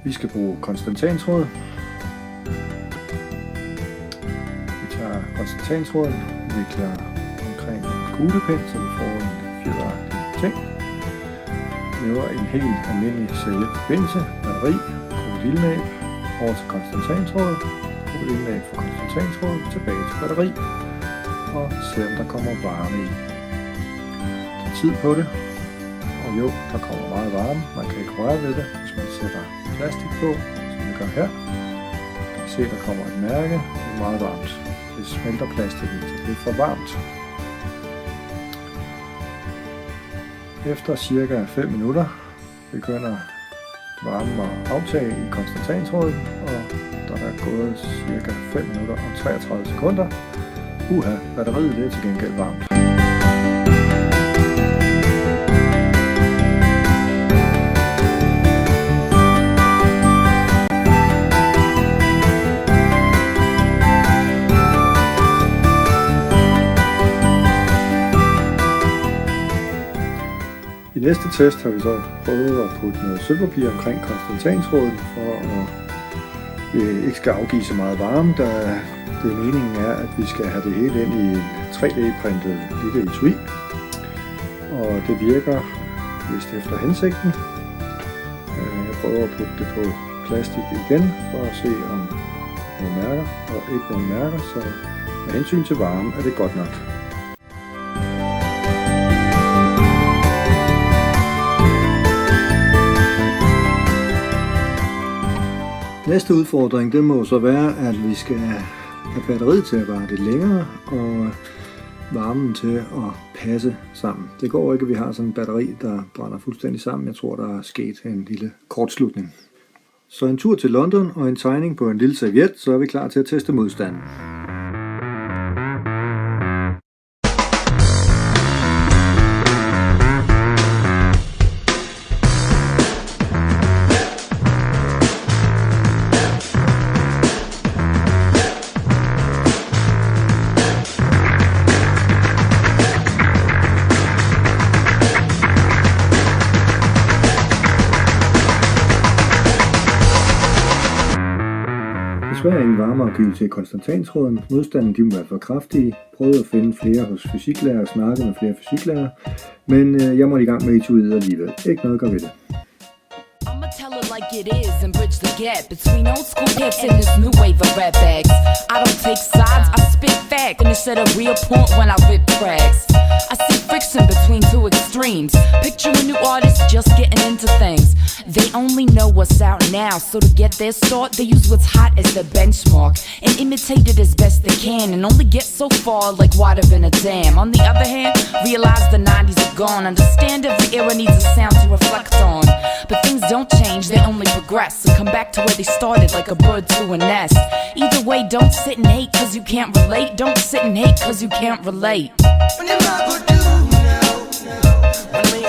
Vi skal bruge konstantantråd. Vi tager konstantantråden, vikler omkring en kuglepind, så vi får en fjeragtig ting. Laver en helt almindelig forbindelse, batteri, krokodillenæb, over til konstantantrådet, krokodillenæb fra konstantantrådet, tilbage til batteri, og se om der kommer varme i. Tag tid på det, og jo, der kommer meget varme, man kan ikke røre ved det, hvis man sætter plastik på, som vi gør her. Man kan se, der kommer et mærke, det er meget varmt. Det smelter plastikken, så det er for varmt. Efter cirka 5 minutter begynder varmen at aftage i konstantantrådet, og der er gået cirka 5 minutter og 33 sekunder. Batteriet det er til gengæld varmt. I næste test har vi så prøvet at putte noget sølvpapir omkring konstantantråden, for at det ikke skal afgive så meget varme, da det meningen er, at vi skal have det hele ind i en 3D-printet lille etui. Og det virker vist efter hensigten. Jeg prøver at putte det på plastik igen, for at se om nogle mærker, og ikke nogle mærker, så med hensyn til varme er det godt nok. Næste udfordring, det må så være, at vi skal have batteriet til at vare lidt længere, og varmen til at passe sammen. Det går ikke, at vi har sådan en batteri, der brænder fuldstændig sammen. Jeg tror, der er sket en lille kortslutning. Så en tur til London og en tegning på en lille serviet, så er vi klar til at teste modstanden. Desværre ingen varmeafgivelse i konstantantråden. Modstanden de må være for kraftige. Prøvede at finde flere hos fysiklærer og snakke med flere fysiklærer. Men jeg måtte i gang med etuiet alligevel. Ikke noget gør ved det. Tell it like it is and bridge the gap between old school hits and this new wave of rap bags. I don't take sides, I spit fact and it's at a real point when I rip tracks. I see friction between two extremes. Picture a new artist just getting into things. They only know what's out now, so to get their start, they use what's hot as their benchmark and imitate it as best they can and only get so far like water in a dam. On the other hand, realize the 90s are gone. Understand every era needs a sound to reflect on. But things don't change, they only progress and come back to where they started like a bird to a nest. Either way, don't sit and hate cause you can't relate. Don't sit and hate cause you can't relate. When you're not good, when we